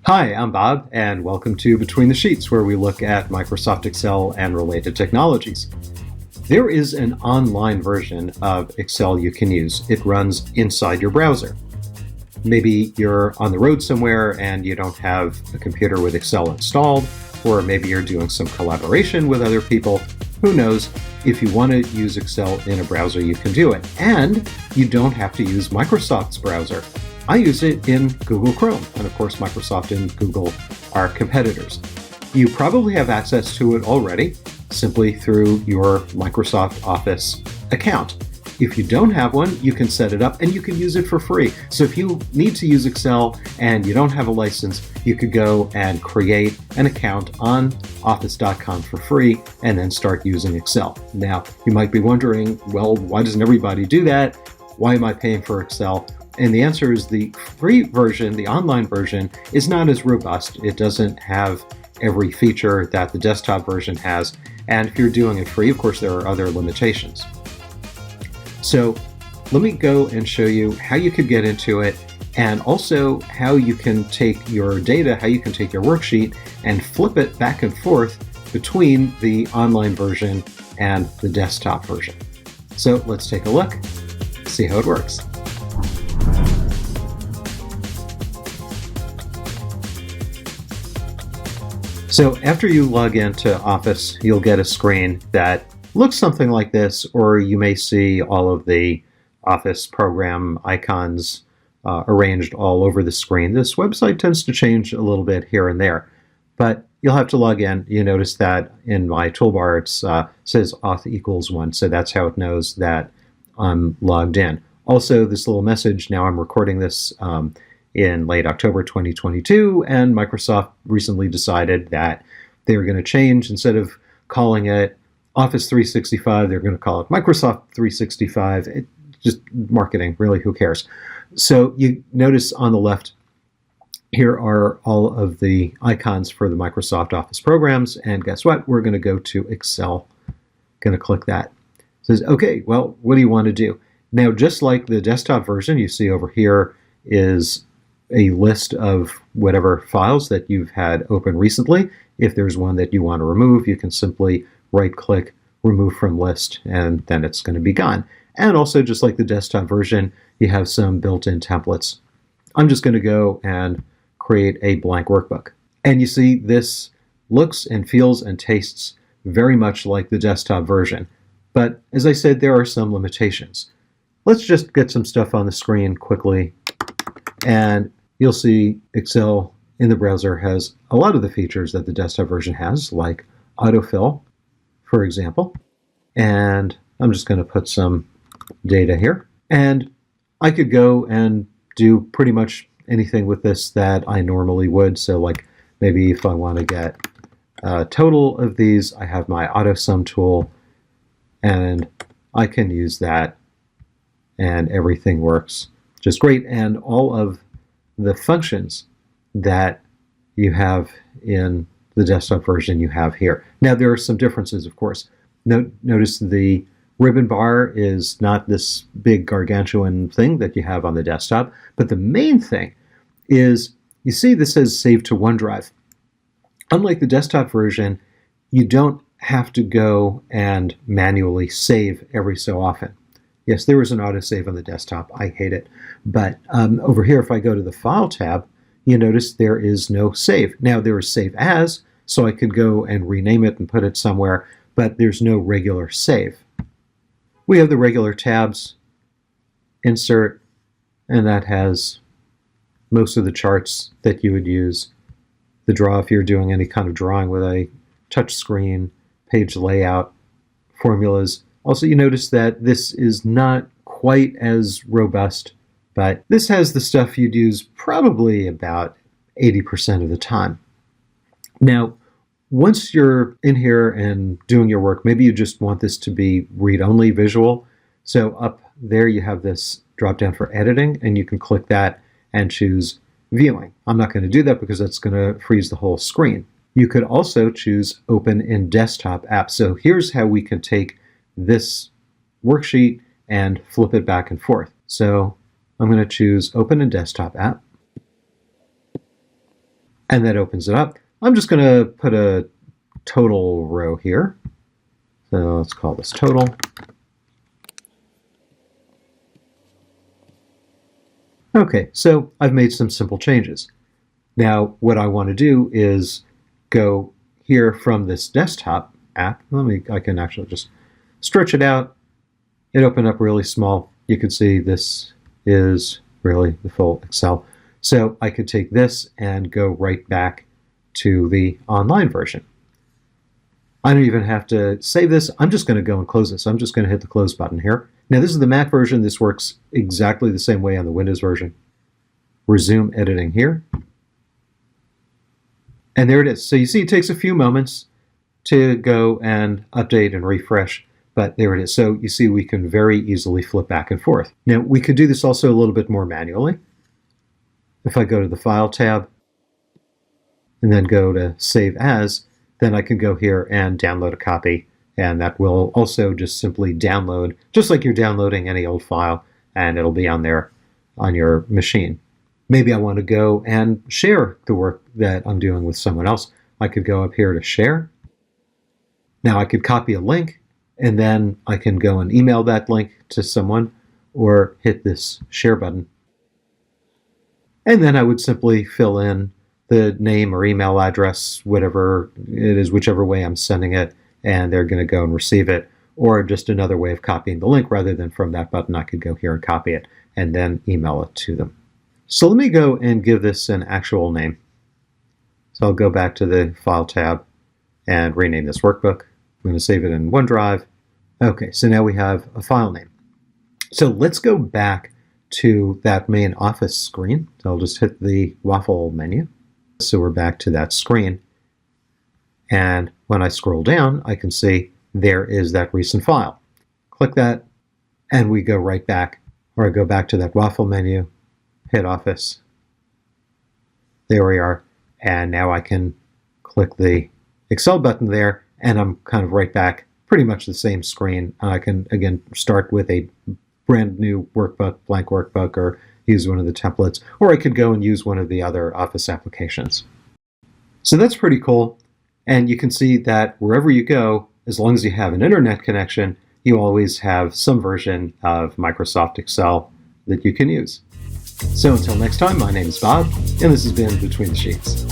Hi, I'm Bob, and welcome to Between the Sheets, where we look at Microsoft Excel and related technologies. There is an online version of Excel you can use. It runs inside your browser. Maybe you're on the road somewhere and you don't have a computer with Excel installed, or maybe you're doing some collaboration with other people. Who knows? If you want to use Excel in a browser, you can do it. And you don't have to use Microsoft's browser. I use it in Google Chrome, and of course Microsoft and Google are competitors. You probably have access to it already, simply through your Microsoft Office account. If you don't have one, you can set it up and you can use it for free. So if you need to use Excel and you don't have a license, you could go and create an account on office.com for free and then start using Excel. Now, you might be wondering, well, why doesn't everybody do that? Why am I paying for Excel? And the answer is the free version, the online version, is not as robust. It doesn't have every feature that the desktop version has. And if you're doing it free, of course, there are other limitations. So let me go and show you how you could get into it, and also how you can take your data, how you can take your worksheet and flip it back and forth between the online version and the desktop version. So let's take a look, see how it works. So after you log into Office, you'll get a screen that looks something like this, or you may see all of the Office program icons arranged all over the screen. This website tends to change a little bit here and there, but you'll have to log in. You notice that in my toolbar it says auth equals 1, so that's how it knows that I'm logged in. Also, this little message, now I'm recording this in late October 2022, and Microsoft recently decided that they were going to change. Instead of calling it Office 365, they're going to call it Microsoft 365. Just marketing, really, who cares? So you notice on the left, here are all of the icons for the Microsoft Office programs, and guess what? We're going to go to Excel. Going to click that. It says, okay, well, what do you want to do? Now, just like the desktop version, you see over here is a list of whatever files that you've had open recently. If there's one that you want to remove, you can simply right-click, remove from list, and then it's going to be gone. And also, just like the desktop version, you have some built-in templates. I'm just going to go and create a blank workbook. And you see, this looks and feels and tastes very much like the desktop version. But as I said, there are some limitations. Let's just get some stuff on the screen quickly. And you'll see Excel in the browser has a lot of the features that the desktop version has, like autofill, for example. And I'm just going to put some data here. And I could go and do pretty much anything with this that I normally would. So like maybe if I want to get a total of these, I have my auto sum tool, and I can use that, and everything works just great. And all of the functions that you have in the desktop version you have here. Now, there are some differences, of course. Notice the ribbon bar is not this big gargantuan thing that you have on the desktop, but the main thing is, you see this says save to OneDrive. Unlike the desktop version, you don't have to go and manually save every so often. Yes, there is an autosave on the desktop. I hate it. But over here, if I go to the File tab, you notice there is no save. Now, there is Save As, so I could go and rename it and put it somewhere, but there's no regular save. We have the regular tabs, Insert, and that has most of the charts that you would use. The Draw, if you're doing any kind of drawing with a touch screen, page layout, formulas. Also, you notice that this is not quite as robust, but this has the stuff you'd use probably about 80% of the time. Now, once you're in here and doing your work, maybe you just want this to be read-only visual. So up there you have this drop-down for editing, and you can click that and choose viewing. I'm not going to do that because that's going to freeze the whole screen. You could also choose Open in Desktop App. So here's how we can take this worksheet and flip it back and forth. So I'm going to choose Open in Desktop App. and that opens it up. I'm just going to put a total row here. So let's call this total. Okay, so I've made some simple changes. Now, what I want to do is go here from this desktop app. I can actually just stretch it out. It opened up really small. You can see this is really the full Excel. So I could take this and go right back to the online version. I don't even have to save this. I'm just going to go and close this. I'm just going to hit the close button here. Now this is the Mac version. This works exactly the same way on the Windows version. Resume editing here. And there it is. So you see it takes a few moments to go and update and refresh, but there it is. So you see we can very easily flip back and forth. Now we could do this also a little bit more manually. If I go to the File tab and then go to Save As, then I can go here and download a copy, and that will also just simply download, just like you're downloading any old file, and it'll be on there on your machine. Maybe I want to go and share the work that I'm doing with someone else. I could go up here to Share. Now I could copy a link, and then I can go and email that link to someone or hit this Share button. And then I would simply fill in the name or email address, whatever it is, whichever way I'm sending it, and they're going to go and receive it. Or just another way of copying the link, rather than from that button, I could go here and copy it and then email it to them. So let me go and give this an actual name. So I'll go back to the File tab and rename this workbook. I'm going to save it in OneDrive. Okay, so now we have a file name. So let's go back to that main Office screen. So I'll just hit the waffle menu. So we're back to that screen. And when I scroll down, I can see there is that recent file. Click that, and we go right back, or I go back to that waffle menu, hit Office. There we are. And now I can click the Excel button there, and I'm kind of right back, pretty much the same screen. I can, again, start with a brand new workbook, blank workbook, or use one of the templates, or I could go and use one of the other Office applications. So that's pretty cool. And you can see that wherever you go, as long as you have an internet connection, you always have some version of Microsoft Excel that you can use. So until next time, my name is Bob, and this has been Between the Sheets.